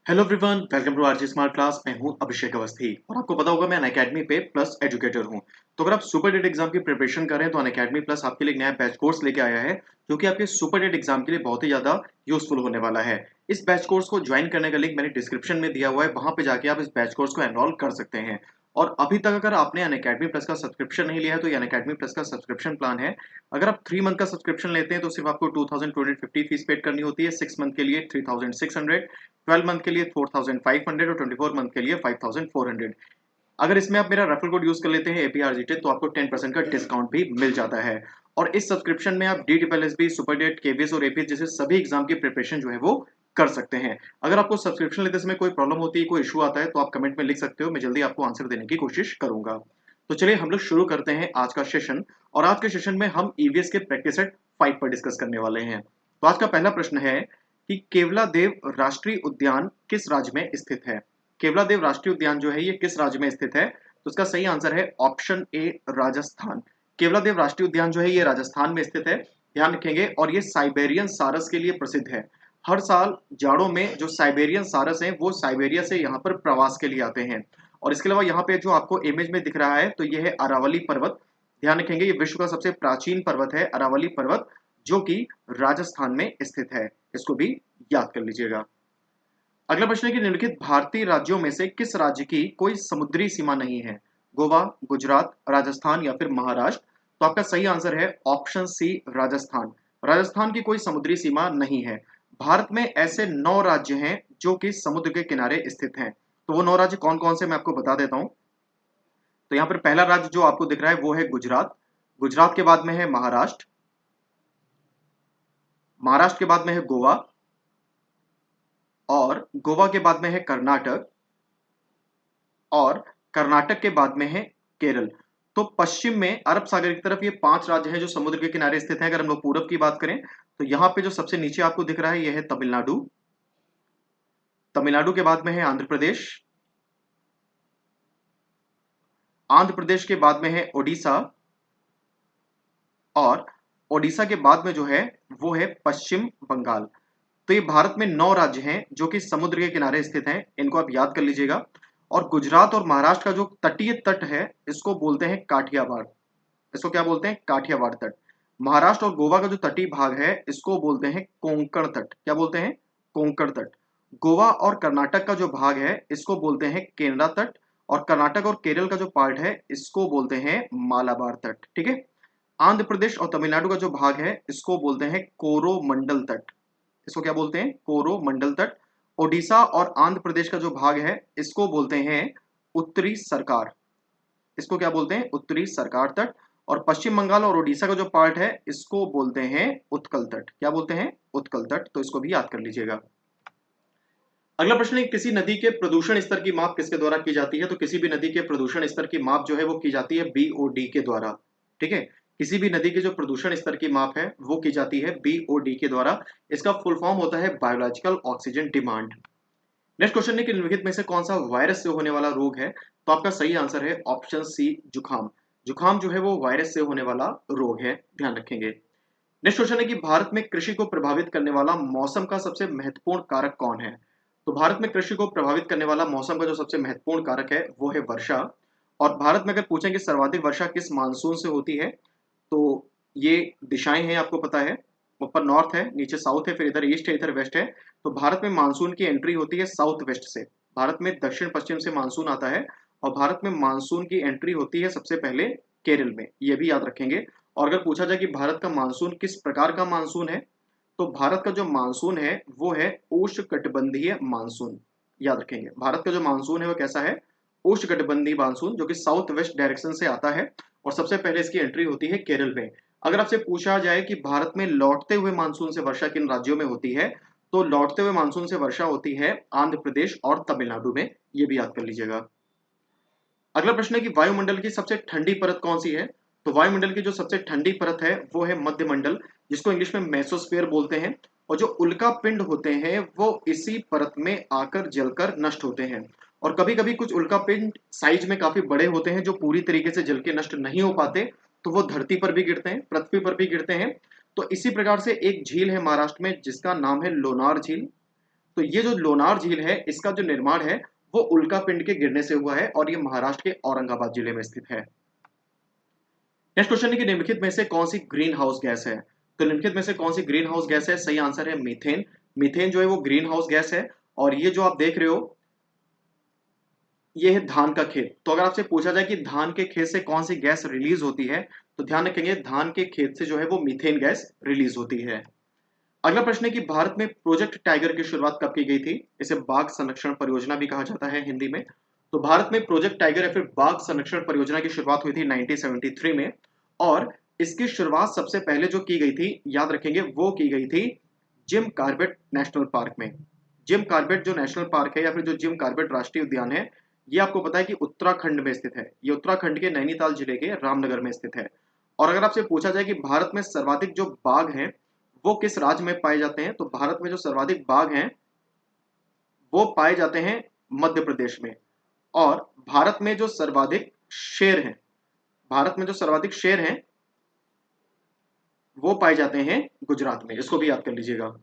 Hello everyone, welcome to RG smart class. मैं हूं अभिषेक अवस्थी और आपको पता होगा मैं अनअकैडमी पे प्लस एजुकेटर हूं। तो अगर आप सुपर डेट एग्जाम की प्रिपरेशन कर रहे हैं तो अनअकैडमी प्लस आपके लिए एक नया बैच कोर्स लेके आया है जो कि आपके सुपर डेट एग्जाम के लिए बहुत ही ज्यादा यूजफुल होने वाला है। इस बैच कोर्स को ज्वाइन करने का लिंक मैंने डिस्क्रिप्शन में दिया हुआ है, वहां पे जाके आप इस बैच कोर्स को एनरोल कर सकते हैं। और अभी तक अगर आपने अनअकैडमी प्लस का सब्सक्रिप्शन नहीं लिया है तो ये अनअकैडमी प्लस का सब्सक्रिप्शन प्लान है। अगर आप 3 मंथ का सब्सक्रिप्शन लेते हैं तो सिर्फ आपको 2250 फीस पेड करनी होती है, 6 मंथ के लिए 3600, 12 मंथ के लिए 4500 और 24 मंथ के लिए 5400। अगर इसमें आप मेरा रेफरल कोड यूज कर लेते हैं एपीआरजीटे तो आपको 10% का डिस्काउंट भी मिल जाता है। और इस सब्सक्रिप्शन में आप डीडीपीएलएसबी, सुपरडेट, केवीएस और एपीएस जैसे सभी एग्जाम की प्रिपरेशन जो है वो कर सकते हैं। अगर आपको सब्सक्रिप्शन लेते समय कोई प्रॉब्लम होती है, कोई इशू आता है तो आप कमेंट में लिख सकते हो, मैं जल्दी आपको आंसर देने की कोशिश करूंगा। तो चलिए हम लोग शुरू करते हैं आज का सेशन। और आज के सेशन में हम ईवीएस के प्रैक्टिस सेट 5 पर डिस्कस करने वाले हैं। तो आज का पहला प्रश्न है कि केवलादेव राष्ट्रीय उद्यान किस राज्य में स्थित है। केवलादेव राष्ट्रीय उद्यान जो है ये किस राज्य में स्थित है? तो इसका सही आंसर है ऑप्शन ए, राजस्थान। केवलादेव राष्ट्रीय उद्यान जो है ये राजस्थान में स्थित है, ध्यान रखेंगे। और ये साइबेरियन सारस के लिए प्रसिद्ध है। हर साल जाड़ों में जो साइबेरियन सारस हैं वो साइबेरिया से यहाँ पर प्रवास के लिए आते हैं। और इसके अलावा यहाँ पे जो आपको इमेज में दिख रहा है तो ये है अरावली पर्वत। ध्यान रखेंगे ये विश्व का सबसे प्राचीन पर्वत है अरावली पर्वत, जो कि राजस्थान में स्थित है। इसको भी याद कर लीजिएगा। अगला प्रश्न है कि निम्नलिखित भारतीय राज्यों में से किस राज्य की कोई समुद्री सीमा नहीं है? गोवा, गुजरात, राजस्थान या फिर महाराष्ट्र? तो आपका सही आंसर है ऑप्शन सी, राजस्थान। राजस्थान की कोई समुद्री सीमा नहीं है। भारत में ऐसे 9 राज्य हैं जो कि समुद्र के किनारे स्थित हैं। तो वो 9 राज्य कौन कौन से मैं आपको बता देता हूं। तो यहाँ पर पहला राज्य जो आपको दिख रहा है वो है गुजरात। गुजरात के बाद में है महाराष्ट्र। महाराष्ट्र के बाद में है गोवा। और गोवा के बाद में है कर्नाटक। और कर्नाटक के बाद में है केरल। तो पश्चिम में अरब सागर की तरफ ये 5 राज्य हैं जो समुद्र के किनारे स्थित हैं। अगर हम लोग पूरब की बात करें तो यहाँ पे जो सबसे नीचे आपको दिख रहा है यह है तमिलनाडु। तमिलनाडु के बाद में है आंध्र प्रदेश। आंध्र प्रदेश के बाद में है ओडिशा। और ओडिशा के बाद में जो है वो है पश्चिम बंगाल। तो ये भारत में 9 राज्य हैं जो कि समुद्र के किनारे स्थित हैं, इनको आप याद कर लीजिएगा। और गुजरात और महाराष्ट्र का जो तटीय तट है इसको बोलते हैं काठियावाड़। इसको क्या बोलते हैं? काठियावाड़ तट। महाराष्ट्र और गोवा का जो तटीय भाग है इसको बोलते हैं कोंकण तट। क्या बोलते हैं? कोंकण तट। गोवा और कर्नाटक का जो भाग है इसको बोलते हैं केनरा तट। और कर्नाटक और केरल का जो पार्ट है इसको बोलते हैं मालाबार तट। ठीक है। आंध्र प्रदेश और तमिलनाडु का जो भाग है इसको बोलते हैं कोरोमंडल तट। इसको क्या बोलते हैं? कोरोमंडल तट। ओडिशा और आंध्र प्रदेश का जो भाग है इसको बोलते हैं उत्तरी सरकार। इसको क्या बोलते हैं? उत्तरी सरकार तट। और पश्चिम बंगाल और उड़ीसा का जो पार्ट है इसको बोलते हैं उत्कल तट। क्या बोलते हैं? उत्कल तट। तो इसको भी याद कर लीजिएगा। अगला प्रश्न है किसी नदी के प्रदूषण स्तर की माप किसके द्वारा की जाती है? तो किसी भी नदी के प्रदूषण स्तर की माप जो है वो की जाती है बीओडी के द्वारा। ठीक है। किसी भी नदी के जो प्रदूषण स्तर की माप है वो की जाती है बीओडी के द्वारा। इसका फुल फॉर्म होता है biological oxygen demand. Next question है कि निम्नलिखित में से कौन सा वायरस से होने वाला रोग है? तो आपका सही आंसर है ऑप्शन सी, जुखाम। जुखाम जो है वो वायरस से होने वाला रोग है, ध्यान रखेंगे। नेक्स्ट क्वेश्चन है कि भारत में कृषि को प्रभावित करने वाला मौसम का सबसे महत्वपूर्ण कारक कौन है? तो भारत में कृषि को प्रभावित करने वाला मौसम का जो सबसे महत्वपूर्ण कारक है वो है वर्षा। और भारत में अगर पूछें कि सर्वाधिक वर्षा किस मानसून से होती है तो ये दिशाएं हैं, आपको पता है। ऊपर नॉर्थ है, नीचे साउथ है, फिर इधर ईस्ट है, इधर वेस्ट है। तो भारत में मानसून की एंट्री होती है साउथ वेस्ट से। भारत में दक्षिण पश्चिम से मानसून आता है। और भारत में मानसून की एंट्री होती है सबसे पहले केरल में, ये भी याद रखेंगे। और अगर पूछा जाए कि भारत का मानसून किस प्रकार का मानसून है तो भारत का जो मानसून है वो है उष्णकटिबंधीय मानसून। याद रखेंगे भारत का जो मानसून है वो कैसा है? उष्णकटिबंधीय मानसून, जो कि साउथ वेस्ट डायरेक्शन से आता है। और सबसे पहले इसकी एंट्री होती है केरल में। अगर आपसे पूछा जाए कि भारत में लौटते हुए मानसून से वर्षा किन राज्यों में होती है तो लौटते हुए मानसून से वर्षा होती है आंध्र प्रदेश और तमिलनाडु में, ये भी याद कर लीजिएगा। अगला प्रश्न है कि वायुमंडल की सबसे ठंडी परत कौन सी है? तो वायुमंडल की जो सबसे ठंडी परत है वो है मध्यमंडल, जिसको इंग्लिश में मेसोस्फीयर बोलते हैं। और जो उल्का पिंड होते हैं वो इसी परत में आकर जलकर नष्ट होते हैं। और कभी कभी कुछ उल्का पिंड साइज में काफी बड़े होते हैं जो पूरी तरीके से जल के नष्ट नहीं हो पाते, तो वो धरती पर भी गिरते हैं, पृथ्वी पर भी गिरते हैं। तो इसी प्रकार से एक झील है महाराष्ट्र में जिसका नाम है लोनार झील। तो ये जो लोनार झील है इसका जो निर्माण है वो उल्का पिंड के गिरने से हुआ है और ये महाराष्ट्र के औरंगाबाद जिले में स्थित है। नेक्स्ट क्वेश्चन है कि निम्नलिखित में से कौन सी ग्रीन हाउस गैस है? तो निम्नलिखित में से कौन सी ग्रीन हाउस गैस है? सही आंसर है मीथेन। मीथेन जो है वो ग्रीन हाउस गैस है। और ये जो आप देख रहे हो ये है धान का खेत। तो अगर आपसे पूछा जाए कि धान के खेत से कौन सी गैस रिलीज होती है तो ध्यान रखेंगे धान के खेत से जो है वो मीथेन गैस रिलीज होती है। अगला प्रश्न है कि भारत में प्रोजेक्ट टाइगर की शुरुआत कब की गई थी? इसे बाघ संरक्षण परियोजना भी कहा जाता है हिंदी में। तो भारत में प्रोजेक्ट टाइगर या फिर बाघ संरक्षण परियोजना की शुरुआत हुई थी 1973 में। और इसकी शुरुआत सबसे पहले जो की गई थी याद रखेंगे वो की गई थी जिम कार्बेट नेशनल पार्क में। जिम कार्बेट जो नेशनल पार्क है या फिर जो जिम कार्बेट राष्ट्रीय उद्यान है ये आपको पता है कि उत्तराखंड में स्थित है। ये उत्तराखंड के नैनीताल जिले के रामनगर में स्थित है। और अगर आपसे पूछा जाए कि भारत में सर्वाधिक जो बाघ हैं वो किस राज्य में पाए जाते हैं तो भारत में जो सर्वाधिक बाघ हैं वो पाए जाते हैं मध्य प्रदेश में। और भारत में जो सर्वाधिक शेर हैं भारत में जो सर्वाधिक शेर हैं वो पाए जाते हैं गुजरात में। इसको भी याद कर लीजिएगा।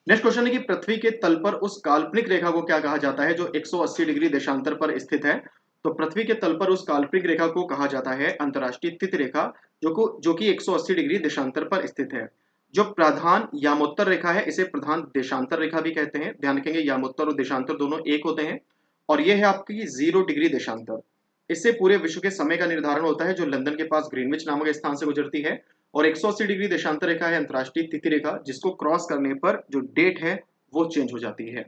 नेक्स्ट क्वेश्चन है कि पृथ्वी के तल पर उस काल्पनिक रेखा को क्या कहा जाता है जो 180 डिग्री देशांतर पर स्थित है? तो पृथ्वी के तल पर उस काल्पनिक रेखा को कहा जाता है अंतर्राष्ट्रीय तिथि रेखा जो कि 180 डिग्री देशांतर पर स्थित है। जो प्रधान यामोत्तर रेखा है इसे प्रधान देशांतर रेखा भी कहते हैं। ध्यान रखेंगे यामोत्तर और देशांतर दोनों एक होते हैं। और यह है आपकी 0 डिग्री देशांतर। इससे पूरे विश्व के समय का निर्धारण होता है जो लंदन के पास ग्रीनविच नामक स्थान से गुजरती है। और 180 डिग्री देशांतर रेखा है अंतर्राष्ट्रीय तिथि रेखा जिसको क्रॉस करने पर जो डेट है वो चेंज हो जाती है।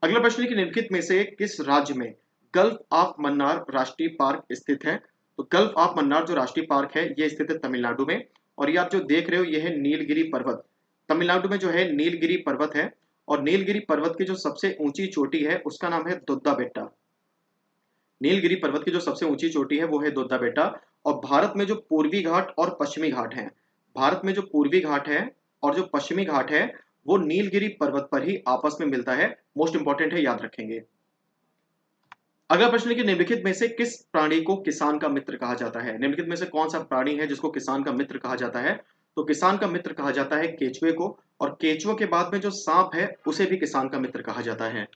अगला प्रश्न है कि निम्नलिखित में से किस राज्य में गल्फ ऑफ मन्नार राष्ट्रीय पार्क स्थित है? तो गल्फ ऑफ मन्नार जो राष्ट्रीय पार्क है ये स्थित है तमिलनाडु में। और ये आप जो देख रहे हो ये है नीलगिरी पर्वत। तमिलनाडु में जो है नीलगिरी पर्वत है। और नीलगिरी पर्वत की जो सबसे ऊंची चोटी है उसका नाम है दोद्दा बेट्टा। नीलगिरी पर्वत की जो सबसे ऊंची चोटी है वो है दोद्दा बेट्टा। और भारत में जो पूर्वी घाट और पश्चिमी घाट है भारत में जो पूर्वी घाट है और जो पश्चिमी घाट है वो नीलगिरी पर्वत पर ही आपस में मिलता है। मोस्ट इंपॉर्टेंट है याद रखेंगे। अगला प्रश्न है कि निम्नलिखित में से किस प्राणी को किसान का मित्र कहा जाता है? निम्नलिखित में से कौन सा प्राणी है जिसको किसान का मित्र कहा जाता है? तो किसान का मित्र कहा जाता है केचुए को। और केचुए के बाद में जो सांप है उसे भी किसान का मित्र कहा जाता है।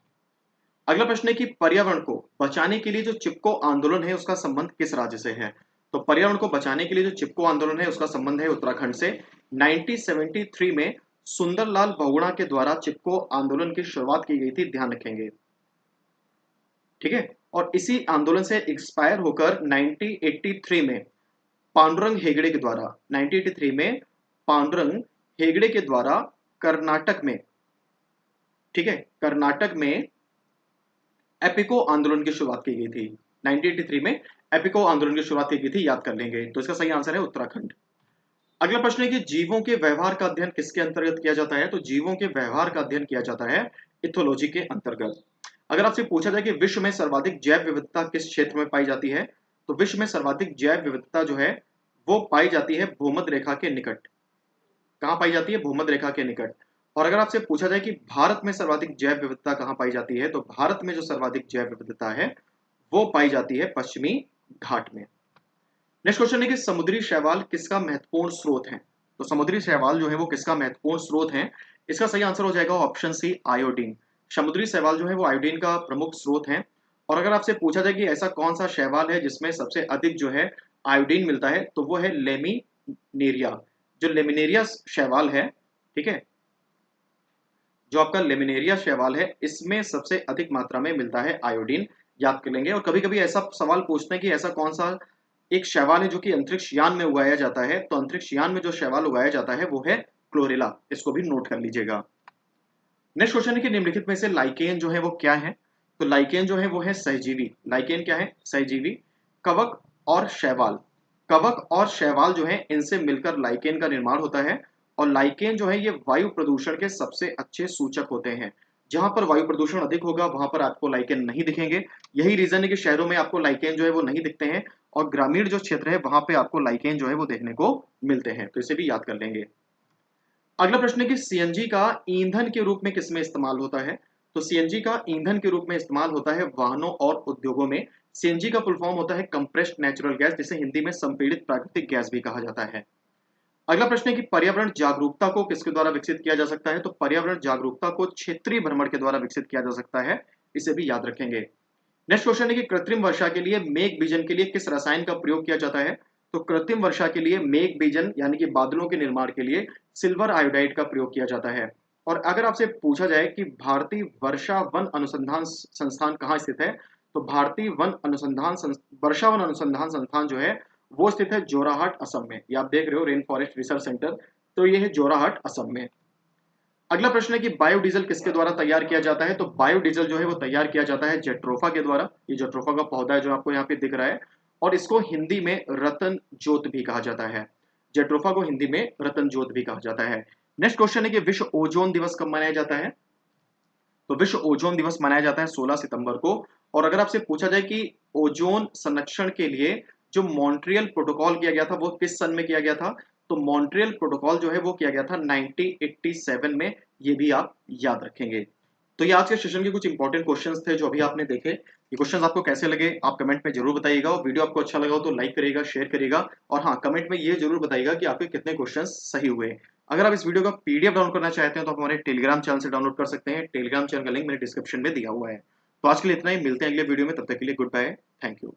अगला प्रश्न है कि पर्यावरण को बचाने के लिए जो चिपको आंदोलन है उसका संबंध किस राज्य से है? तो पर्यावरण को बचाने के लिए जो चिपको आंदोलन है उसका संबंध है उत्तराखंड से। 1973 में सुंदरलाल बहुगुणा के द्वारा चिपको आंदोलन की शुरुआत की गई थी। ध्यान रखेंगे ठीक है। और इसी आंदोलन से एक्सपायर होकर 1983 में पांडुरंग हेगड़े के द्वारा 1983 में पांडुरंग हेगड़े के द्वारा कर्नाटक में ठीक है कर्नाटक में एपिको आंदोलन की शुरुआत की गई थी। 1983 में एपिको आंदोलन की शुरुआत की गई थी याद कर लेंगे। तो इसका सही आंसर है उत्तराखंड। अगला प्रश्न है कि जीवों के व्यवहार का अध्ययन किसके अंतर्गत किया जाता है? तो जीवों के व्यवहार का अध्ययन किया जाता है इथोलॉजी के अंतर्गत। अगर आपसे पूछा जाए कि विश्व में सर्वाधिक जैव विविधता किस क्षेत्र में पाई जाती है तो विश्व में सर्वाधिक जैव विविधता जो है वो पाई जाती है भूमध्य रेखा के निकट। कहाँ पाई जाती है? भूमध्य रेखा के निकट। और अगर आपसे पूछा जाए कि भारत में सर्वाधिक जैव विविधता कहाँ पाई जाती है तो भारत में जो सर्वाधिक जैव विविधता है वो पाई जाती है पश्चिमी घाट में। नेक्स्ट क्वेश्चन है कि समुद्री शैवाल किसका महत्वपूर्ण स्रोत है? तो समुद्री शैवाल जो है वो किसका महत्वपूर्ण स्रोत है? इसका सही आंसर हो जाएगा ऑप्शन सी आयोडीन। समुद्री शैवाल जो है वो आयोडीन का प्रमुख स्रोत है। और अगर आपसे पूछा जाए कि ऐसा कौन सा शैवाल है जिसमें सबसे अधिक जो है आयोडीन मिलता है तो वो है लेमिनेरिया। जो लेमिनेरिया शैवाल है ठीक है जो आपका लेमिनेरिया शैवाल है इसमें सबसे अधिक मात्रा में मिलता है आयोडीन। याद कर लेंगे। और कभी कभी ऐसा सवाल पूछते हैं कि ऐसा कौन सा एक शैवाल है जो कि अंतरिक्ष यान में उगाया जाता है तो अंतरिक्ष यान में जो शैवाल उगाया जाता है वो है क्लोरेला। इसको भी नोट कर लीजिएगा। नेक्स्ट क्वेश्चन है कि निम्नलिखित में से लाइकेन जो है वो क्या है? तो लाइकेन जो है वो है सहजीवी। लाइकेन क्या है? सहजीवी। कवक और शैवाल। कवक और शैवाल जो है इनसे मिलकर लाइकेन का निर्माण होता है। और लाइकेन जो है ये वायु प्रदूषण के सबसे अच्छे सूचक होते हैं। जहां पर वायु प्रदूषण अधिक होगा वहां पर आपको लाइकेन नहीं दिखेंगे। यही रीजन है कि शहरों में आपको लाइकेन जो है वो नहीं दिखते हैं और ग्रामीण जो क्षेत्र है वहां पे आपको लाइकेन जो है वो देखने को मिलते हैं। तो इसे भी याद कर लेंगे। अगला प्रश्न है कि सीएनजी का ईंधन के रूप में किसमें इस्तेमाल होता है? तो सीएनजी का ईंधन के रूप में इस्तेमाल होता है वाहनों और उद्योगों में। सीएनजी का फुल फॉर्म होता है कंप्रेस्ड नेचुरल गैस जिसे हिंदी में संपीड़ित प्राकृतिक गैस भी कहा जाता है। अगला प्रश्न है कि पर्यावरण जागरूकता को किसके द्वारा विकसित किया जा सकता है? तो पर्यावरण जागरूकता को क्षेत्रीय भ्रमण के द्वारा विकसित किया जा सकता है, इसे भी याद रखेंगे। नेक्स्ट क्वेश्चन है कि कृत्रिम वर्षा के लिए मेघ बीजन के लिए किस रसायन का प्रयोग किया जाता है? तो कृत्रिम वर्षा के लिए मेघ बीजन यानी कि बादलों के निर्माण के लिए सिल्वर आयोडाइड का प्रयोग किया जाता है। और अगर आपसे पूछा जाए कि भारतीय वर्षा वन अनुसंधान संस्थान कहाँ स्थित है, तो भारतीय वर्षा वन अनुसंधान संस्थान जो है वो स्थित है जोराहाट असम में। ये आप देख रहे हो रेन फॉरेस्ट रिसर्च सेंटर, तो ये है जोराहाट असम में। अगला प्रश्न है कि बायोडीजल किसके द्वारा तैयार किया जाता है? तो बायोडीजल जो है वो तैयार किया जाता है जेट्रोफा के द्वारा। ये जेट्रोफा का पौधा है जो आपको यहाँ पे दिख रहा है, और इसको हिंदी में रतन ज्योत भी कहा जाता है। जेट्रोफा को हिंदी में रतन ज्योत भी कहा जाता है। नेक्स्ट क्वेश्चन है कि विश्व ओजोन दिवस कब मनाया जाता है? तो विश्व ओजोन दिवस मनाया जाता है 16 सितंबर को। और अगर आपसे पूछा जाए कि ओजोन संरक्षण के लिए जो मॉन्ट्रियल प्रोटोकॉल किया गया था वो किस सन में किया गया था? तो मॉन्ट्रियल प्रोटोकॉल जो है वो किया गया था 1987 में। ये भी आप याद रखेंगे। तो ये आज के सेशन के कुछ इंपॉर्टेंट क्वेश्चंस थे जो अभी आपने देखे। ये क्वेश्चंस आपको कैसे लगे आप कमेंट में जरूर बताइएगा, और वीडियो आपको अच्छा लगा हो तो लाइक करिएगा, शेयर करिएगा, और हाँ, कमेंट में ये जरूर बताइएगा कि आपके कितने क्वेश्चंस सही हुए। अगर आप इस वीडियो का पीडीएफ डाउनलोड करना चाहते हैं तो आप हमारे टेलीग्राम चैनल से डाउनलोड कर सकते हैं। टेलीग्राम चैनल का लिंक मेरे डिस्क्रिप्शन में दिया हुआ है। तो आज के लिए इतना ही, मिलते हैं अगले वीडियो में, तब तक के लिए गुड बाय, थैंक यू।